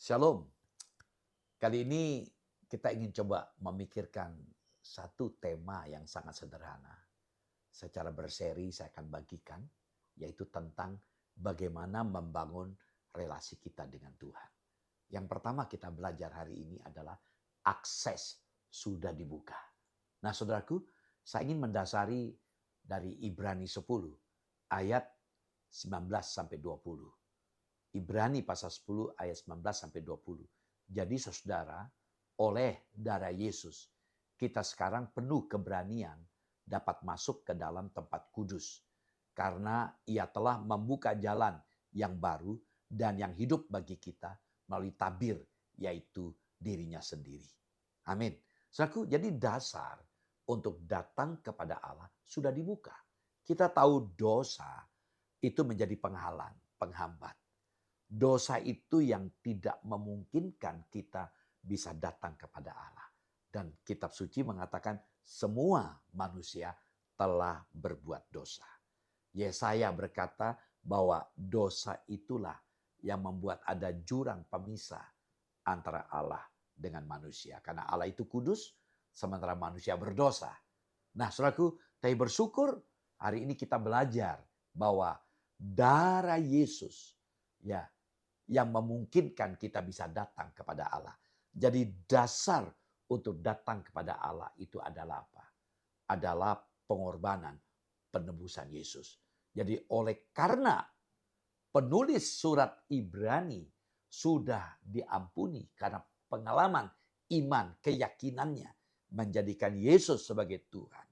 Shalom. Kali ini kita ingin coba memikirkan satu tema yang sangat sederhana. Secara berseri saya akan bagikan, yaitu tentang bagaimana membangun relasi kita dengan Tuhan. Yang pertama kita belajar hari ini adalah akses sudah dibuka. Nah saudaraku, saya ingin mendasari dari Ibrani 10 ayat 19 sampai 20. Ibrani pasal 10 ayat 19 sampai 20. Jadi saudara, oleh darah Yesus, kita sekarang penuh keberanian dapat masuk ke dalam tempat kudus. Karena ia telah membuka jalan yang baru dan yang hidup bagi kita melalui tabir, yaitu dirinya sendiri. Amin. Saudaraku, jadi dasar untuk datang kepada Allah sudah dibuka. Kita tahu dosa itu menjadi penghalang, penghambat. Dosa itu yang tidak memungkinkan kita bisa datang kepada Allah. Dan kitab suci mengatakan semua manusia telah berbuat dosa. Yesaya berkata bahwa dosa itulah yang membuat ada jurang pemisah antara Allah dengan manusia. Karena Allah itu kudus, sementara manusia berdosa. Nah saudaraku, saya bersyukur hari ini kita belajar bahwa darah Yesus ya yang memungkinkan kita bisa datang kepada Allah. Jadi dasar untuk datang kepada Allah itu adalah apa? Adalah pengorbanan, penebusan Yesus. Jadi oleh karena penulis surat Ibrani sudah diampuni karena pengalaman iman, keyakinannya menjadikan Yesus sebagai Tuhan.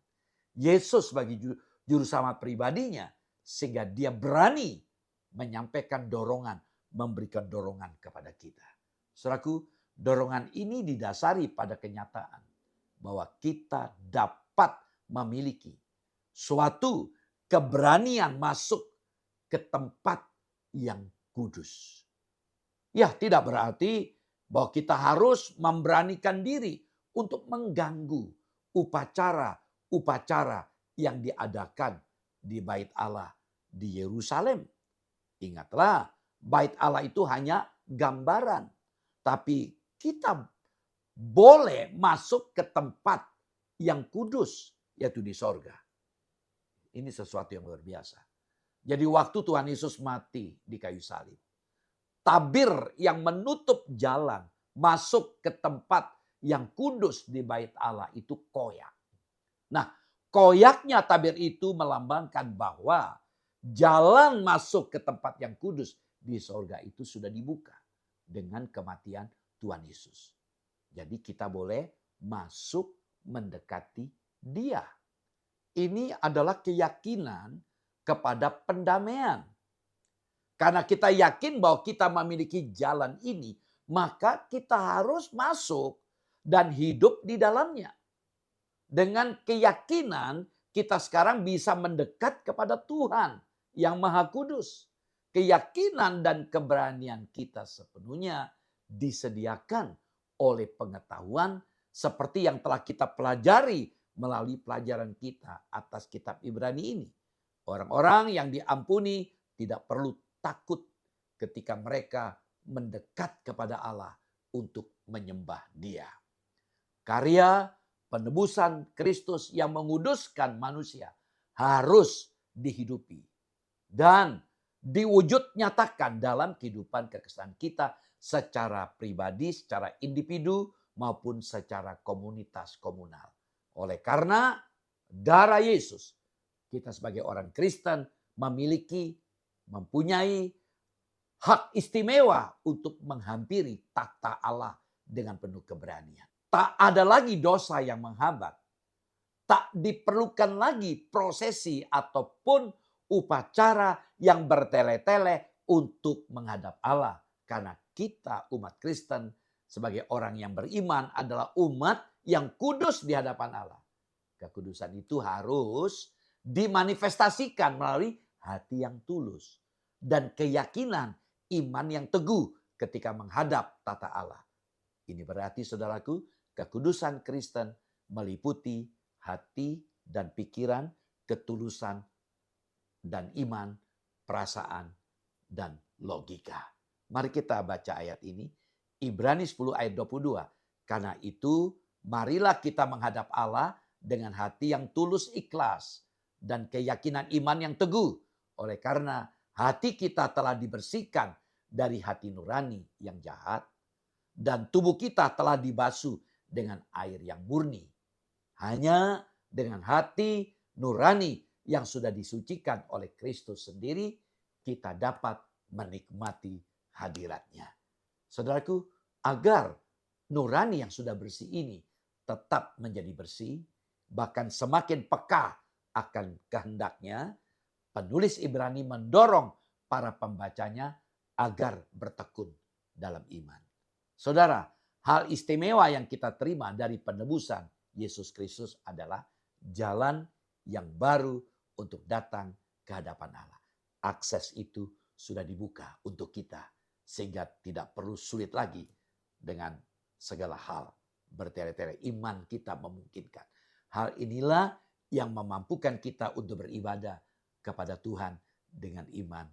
Yesus sebagai juru selamat pribadinya sehingga dia berani menyampaikan dorongan, memberikan dorongan kepada kita. Saudaraku, dorongan ini didasari pada kenyataan bahwa kita dapat memiliki suatu keberanian masuk ke tempat yang kudus. Ya, tidak berarti bahwa kita harus memberanikan diri untuk mengganggu upacara yang diadakan di Bait Allah di Yerusalem. Ingatlah, Bait Allah itu hanya gambaran. Tapi kita boleh masuk ke tempat yang kudus, yaitu di sorga. Ini sesuatu yang luar biasa. Jadi waktu Tuhan Yesus mati di kayu salib, tabir yang menutup jalan masuk ke tempat yang kudus di Bait Allah itu koyak. Nah, koyaknya tabir itu melambangkan bahwa jalan masuk ke tempat yang kudus di sorga itu sudah dibuka dengan kematian Tuhan Yesus. Jadi kita boleh masuk mendekati Dia. Ini adalah keyakinan kepada pendamaian. Karena kita yakin bahwa kita memiliki jalan ini, maka kita harus masuk dan hidup di dalamnya. Dengan keyakinan kita sekarang bisa mendekat kepada Tuhan yang Maha Kudus. Keyakinan dan keberanian kita sepenuhnya disediakan oleh pengetahuan seperti yang telah kita pelajari melalui pelajaran kita atas kitab Ibrani ini. Orang-orang yang diampuni tidak perlu takut ketika mereka mendekat kepada Allah untuk menyembah Dia. Karya penebusan Kristus yang menguduskan manusia harus dihidupi dan diwujud nyatakan dalam kehidupan kekristenan kita secara pribadi, secara individu maupun secara komunitas komunal. Oleh karena darah Yesus, kita sebagai orang Kristen mempunyai hak istimewa untuk menghampiri takhta Allah dengan penuh keberanian. Tak ada lagi dosa yang menghambat. Tak diperlukan lagi prosesi ataupun upacara yang bertele-tele untuk menghadap Allah. Karena kita umat Kristen sebagai orang yang beriman adalah umat yang kudus di hadapan Allah. Kekudusan itu harus dimanifestasikan melalui hati yang tulus. Dan keyakinan iman yang teguh ketika menghadap tata Allah. Ini berarti saudaraku, kekudusan Kristen meliputi hati dan pikiran, ketulusan dan iman, perasaan dan logika. Mari kita baca ayat ini. Ibrani 10 ayat 22. Karena itu marilah kita menghadap Allah dengan hati yang tulus ikhlas dan keyakinan iman yang teguh. Oleh karena hati kita telah dibersihkan dari hati nurani yang jahat dan tubuh kita telah dibasuh dengan air yang murni. Hanya dengan hati nurani yang sudah disucikan oleh Kristus sendiri, kita dapat menikmati hadiratnya. Saudaraku, agar nurani yang sudah bersih ini tetap menjadi bersih, bahkan semakin peka akan kehendaknya, penulis Ibrani mendorong para pembacanya agar bertekun dalam iman. Saudara, hal istimewa yang kita terima dari penebusan Yesus Kristus adalah jalan yang baru untuk datang ke hadapan Allah. Akses itu sudah dibuka untuk kita sehingga tidak perlu sulit lagi dengan segala hal. Bertele-tele iman kita memungkinkan. Hal inilah yang memampukan kita untuk beribadah kepada Tuhan dengan iman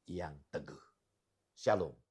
yang teguh. Shalom.